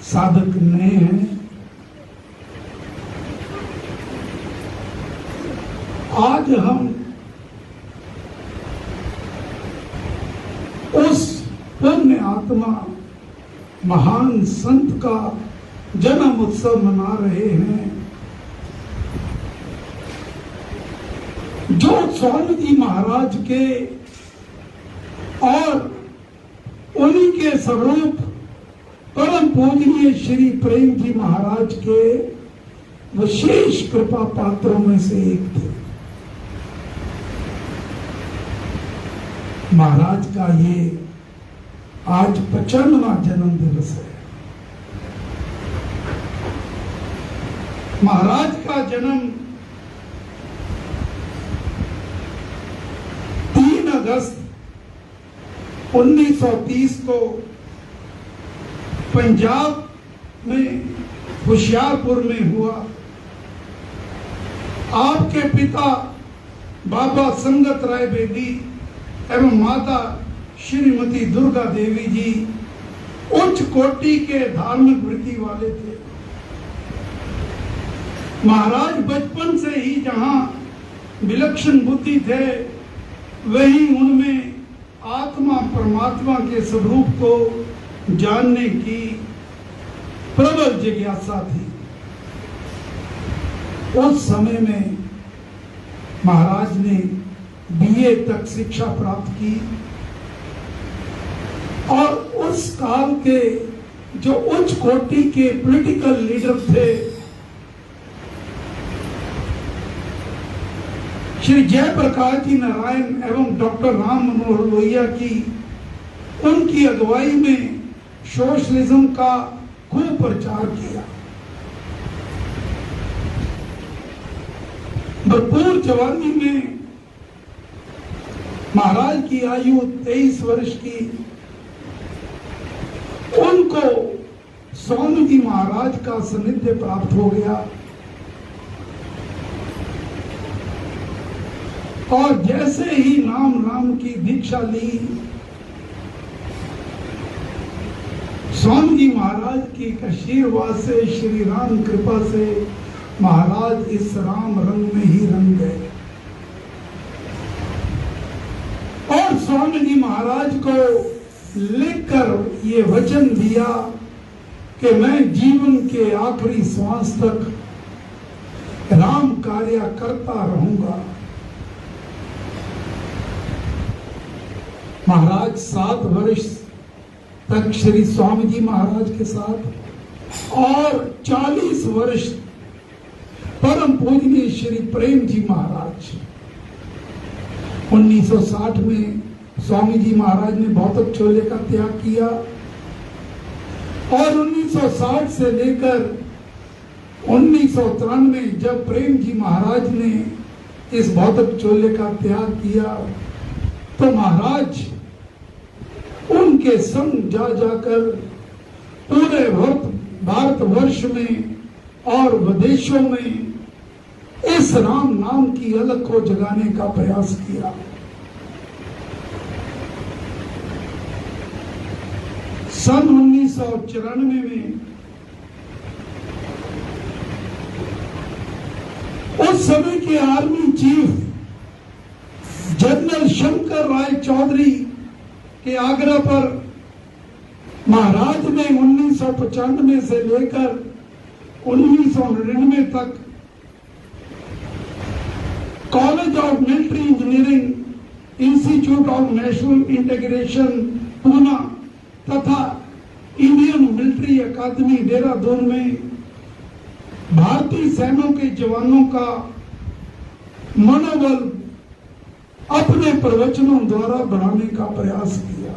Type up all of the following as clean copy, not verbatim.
साधक नए हैं। आज हम उस पुण्य आत्मा महान संत का जन्म उत्सव मना रहे हैं जो स्वामी जी महाराज के और उन्हीं के स्वरूप परम पूजनीय श्री प्रेम जी महाराज के विशेष कृपा पात्रों में से एक थे। महाराज का ये आज 95वां जन्म दिवस है। महाराज का जन्म 3 अगस्त 1930 को पंजाब में होशियारपुर में हुआ। आपके पिता बाबा संगत राय बेदी एवं माता श्रीमती दुर्गा देवी जी उच्च कोटि के धार्मिक वृत्ति वाले थे। महाराज बचपन से ही जहां विलक्षण बुद्धि थे वहीं उनमें आत्मा परमात्मा के स्वरूप को जानने की प्रबल जिज्ञासा थी। उस समय में महाराज ने बीए तक शिक्षा प्राप्त की और उस काल के जो उच्च कोटि के पॉलिटिकल लीडर थे श्री जयप्रकाश जी नारायण एवं डॉक्टर राम मनोहर लोहिया की उनकी अगुवाई में सोशलिज्म का खूब प्रचार किया। भरपूर जवानी में महाराज की आयु 23 वर्ष की उनको स्वामी जी महाराज का सानिध्य प्राप्त हो गया और जैसे ही नाम की दीक्षा ली स्वामी जी महाराज की आशीर्वाद से श्री राम कृपा से महाराज इस राम रंग में ही रंग गए और स्वामी जी महाराज को लिखकर ये वचन दिया कि मैं जीवन के आखिरी श्वास तक राम कार्य करता रहूंगा। महाराज 7 वर्ष तक श्री स्वामी जी महाराज के साथ और 40 वर्ष परम पूजनीय श्री प्रेम जी महाराज। 1960 में स्वामी जी महाराज ने भौतिक चोले का त्याग किया और 1960 से लेकर 1993 जब प्रेम जी महाराज ने इस भौतिक चोले का त्याग किया तो महाराज उनके संग जा जाकर पूरे भारतवर्ष में और विदेशों में इस राम नाम की अलख को जगाने का प्रयास किया। सन 1994 में उस समय के army chief general Shankar Rai Chaudhary के आग्रह पर महाराज ने 1995 से लेकर 1999 तक college of military engineering institute of national integration Poona तथा इंडियन मिलिट्री अकादमी देहरादून में भारतीय सेना के जवानों का मनोबल अपने प्रवचनों द्वारा बढ़ाने का प्रयास किया।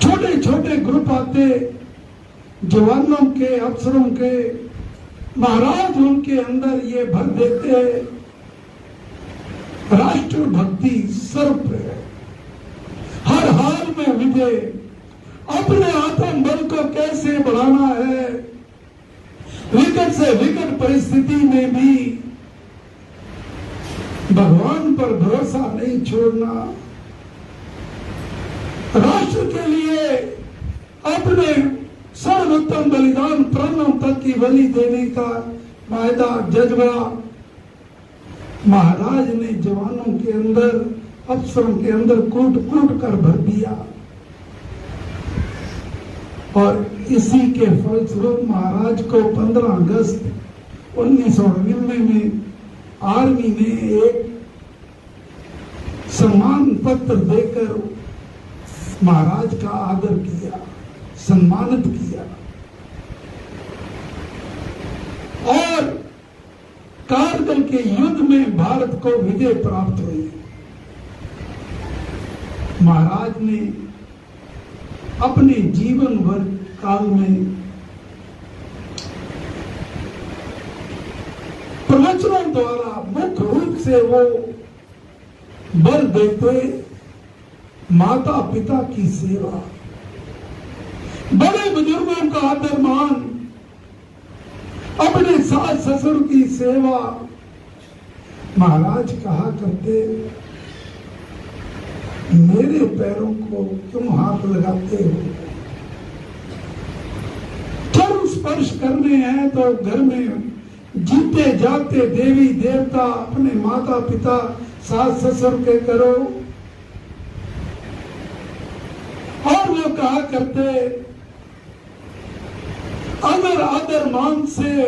छोटे छोटे ग्रुप आते जवानों के अफसरों के, महाराज उनके अंदर ये भर देते राष्ट्रभक्ति सर्वप्रिय, हर हाल में विजय, अपने आत्म बल को कैसे बढ़ाना है, विकट से विकट परिस्थिति में भी भगवान पर भरोसा नहीं छोड़ना, राष्ट्र के लिए अपने सर्वोत्तम बलिदान प्राणों तक की बलि देने का वायदा जज्बा महाराज ने जवानों के अंदर, अफसरों के अंदर कूट कूट कर भर दिया। और इसी के फलस्वरूप महाराज को 15 अगस्त 1999 में आर्मी ने एक सम्मान पत्र देकर महाराज का आदर किया, सम्मानित किया। और कारगिल के युद्ध में भारत को विजय प्राप्त हुई। महाराज ने अपने जीवन भर काल में प्रवचनों द्वारा मुख्य रूप से वो बल देते माता पिता की सेवा, बड़े बुजुर्गों का आदर मान, अपने सास ससुर की सेवा। महाराज कहा करते, मेरे पैरों को क्यों हाथ लगाते हो? चरण स्पर्श करने हैं तो घर में जीते जाते देवी देवता, अपने माता पिता, सास ससुर के करो। और वो कहा करते, अगर आदर मान से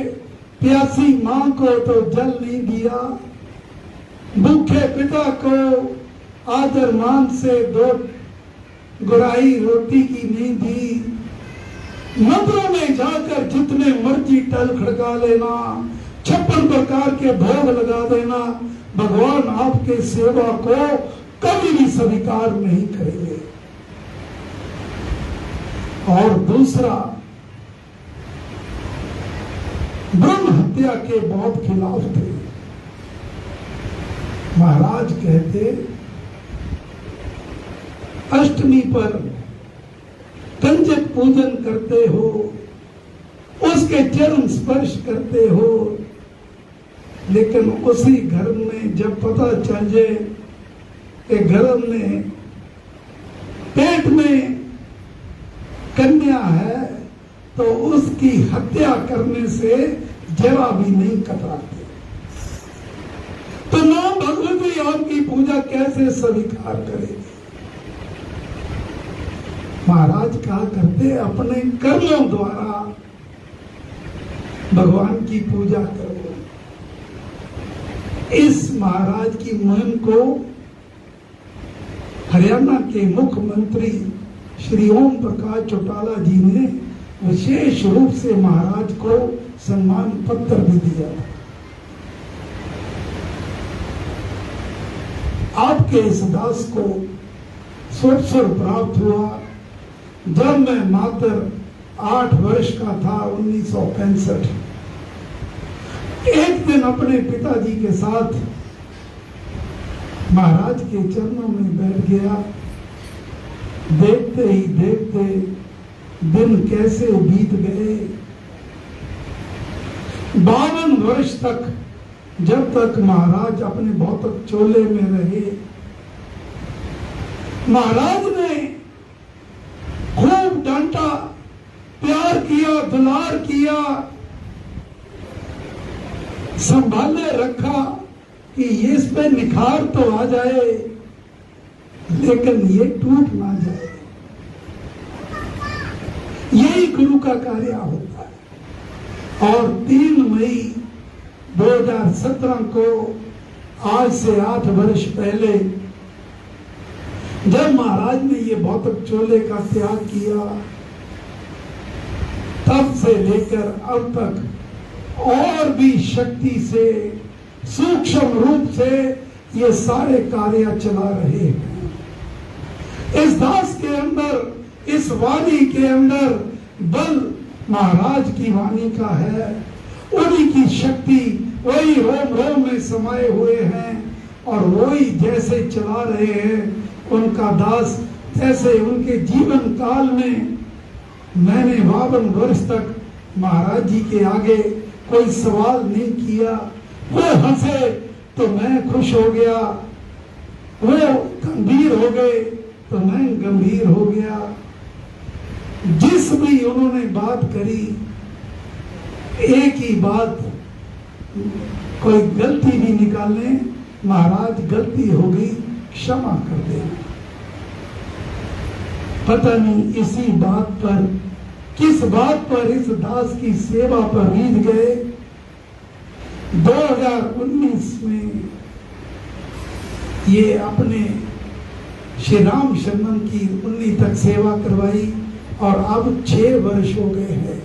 प्यासी मां को तो जल नहीं दिया, भूखे पिता को आदर मान से 2 गुराई रोटी की नहीं दी, मंदिरों में जाकर जितने मर्जी टल खड़का लेना, 56 प्रकार के भोग लगा देना, भगवान आपके सेवा को कभी भी स्वीकार नहीं करेंगे। और दूसरा, ब्रह्म हत्या के बहुत खिलाफ थे। महाराज कहते, अष्टमी पर कंजक पूजन करते हो, उसके चरण स्पर्श करते हो, लेकिन उसी घर में जब पता चल जाए कि घर में पेट में कन्या है तो उसकी हत्या करने से जरा भी नहीं कतराते। तो नाम भगवती आपकी पूजा कैसे स्वीकार करेगी? महाराज कहा करते, अपने कर्मों द्वारा भगवान की पूजा करो। इस महाराज की मुहिम को हरियाणा के मुख्यमंत्री श्री ओम प्रकाश चौटाला जी ने विशेष रूप से महाराज को सम्मान पत्र भी दिया। आपके इस दास को स्वच्छर प्राप्त हुआ जब मैं मात्र 8 वर्ष का था, 1965। एक दिन अपने पिताजी के साथ महाराज के चरणों में बैठ गया। देखते ही देखते दिन कैसे बीत गए। 52 वर्ष तक, जब तक महाराज अपने भौतिक चोले में रहे, महाराज ने खूब डांटा, प्यार किया, दुलार किया, संभाले रखा कि ये इस पे निखार तो आ जाए लेकिन ये टूट ना जाए। यही गुरु का कार्य होता है। और 3 मई 2017 को, आज से 8 वर्ष पहले, जब महाराज ने ये भौतिक चोले का त्याग किया, तब से लेकर अब तक और भी शक्ति से, सूक्ष्म रूप से ये सारे कार्य चला रहे हैं। इस दास के अंदर, इस वाणी के अंदर बल महाराज की वाणी का है। उन्हीं की शक्ति वही रोम रोम में समाये हुए हैं और वही जैसे चला रहे हैं उनका दास। जैसे उनके जीवन काल में मैंने 52 वर्ष तक महाराज जी के आगे कोई सवाल नहीं किया। वो हंसे तो मैं खुश हो गया, वो गंभीर हो गए तो मैं गंभीर हो गया। जिस भी उन्होंने बात करी, एक ही बात, कोई गलती भी निकालने, महाराज गलती हो गई, क्षमा कर देना। पता नहीं इसी बात पर, किस बात पर इस दास की सेवा पर रीझ गए। 2019 में ये अपने श्री राम शरणम की 19 तक सेवा करवाई और अब 6 वर्ष हो गए हैं।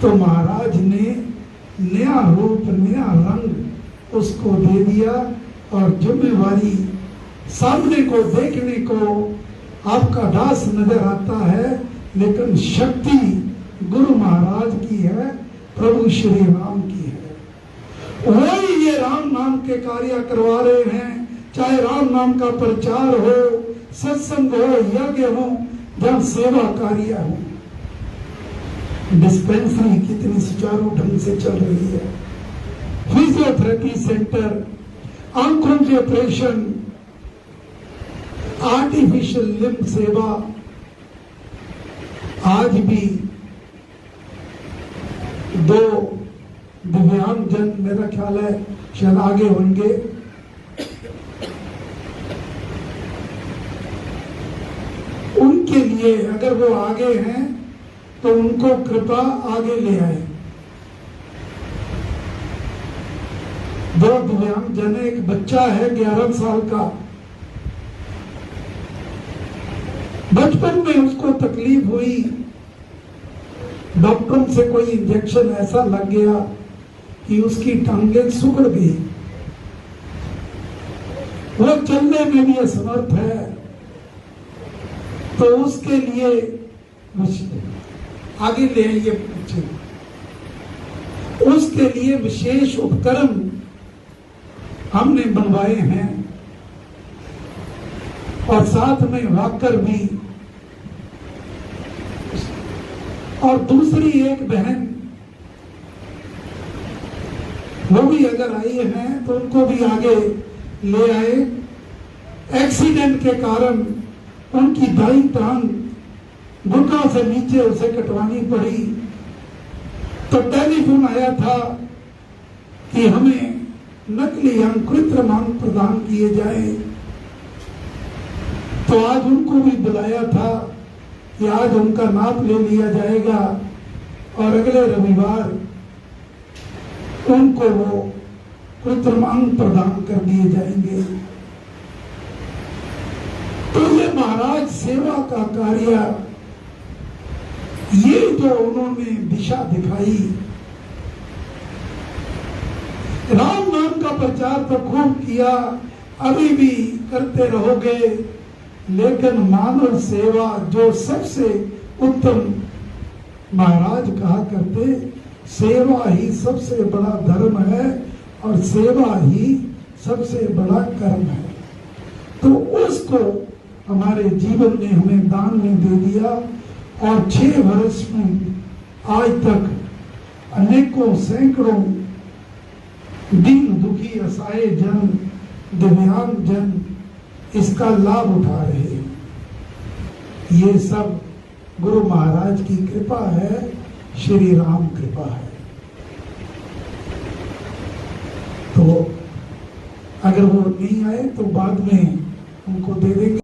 तो महाराज ने नया रूप, नया रंग उसको दे दिया और जिम्मेवारी सामने को देखने को आपका दास नजर आता है, लेकिन शक्ति गुरु महाराज की है, प्रभु श्री राम की है। वही ये राम नाम के कार्य करवा रहे हैं, चाहे राम नाम का प्रचार हो, सत्संग हो, यज्ञ हो, जब सेवा कार्य हो। डिस्पेंसरी कितनी सुचारू ढंग से चल रही है, फिजियोथेरेपी सेंटर, आंखों के ऑपरेशन, आर्टिफिशियल लिम्ब सेवा। आज भी 2 दिव्यांग जन, मेरा ख्याल है शायद आगे होंगे, उनके लिए अगर वो आगे हैं तो उनको कृपा आगे ले आए। 2 दिव्यांग जन, एक बच्चा है 11 साल का, बचपन में उसको तकलीफ हुई, डॉक्टरों से कोई इंजेक्शन ऐसा लग गया कि उसकी टांगें सुकड़ गई। वो चलने में भी असमर्थ है, तो उसके लिए आगे ले आइए पूछे, उसके लिए विशेष उपकरण हमने बनवाए हैं और साथ में वॉकर भी। और दूसरी एक बहन, वो भी अगर आई हैं तो उनको भी आगे ले आए। एक्सीडेंट के कारण उनकी दाईं टांग घुटनों से नीचे उसे कटवानी पड़ी, तो टेलीफोन आया था कि हमें नकली अंग, कृत्रिम अंग प्रदान किए जाए। तो आज उनको भी बुलाया था कि आज उनका नाप ले लिया जाएगा और अगले रविवार उनको वो कृत्रिम अंग प्रदान कर दिए जाएंगे। तो ये महाराज सेवा का कार्य, ये जो उन्होंने दिशा दिखाई, राम नाम का प्रचार तो खूब किया, अभी भी करते रहोगे, लेकिन मानव सेवा जो सबसे उत्तम, महाराज कहा करते, सेवा ही सबसे बड़ा धर्म है और सेवा ही सबसे बड़ा कर्म है। तो उसको हमारे जीवन ने हमें दान में दे दिया और 6 वर्ष में आज तक अनेकों सैकड़ों दीन दुखी असहाय जन, दिव्यांग जन इसका लाभ उठा रहे हैं। ये सब गुरु महाराज की कृपा है, श्री राम कृपा है। तो अगर वो नहीं आए तो बाद में उनको दे देंगे।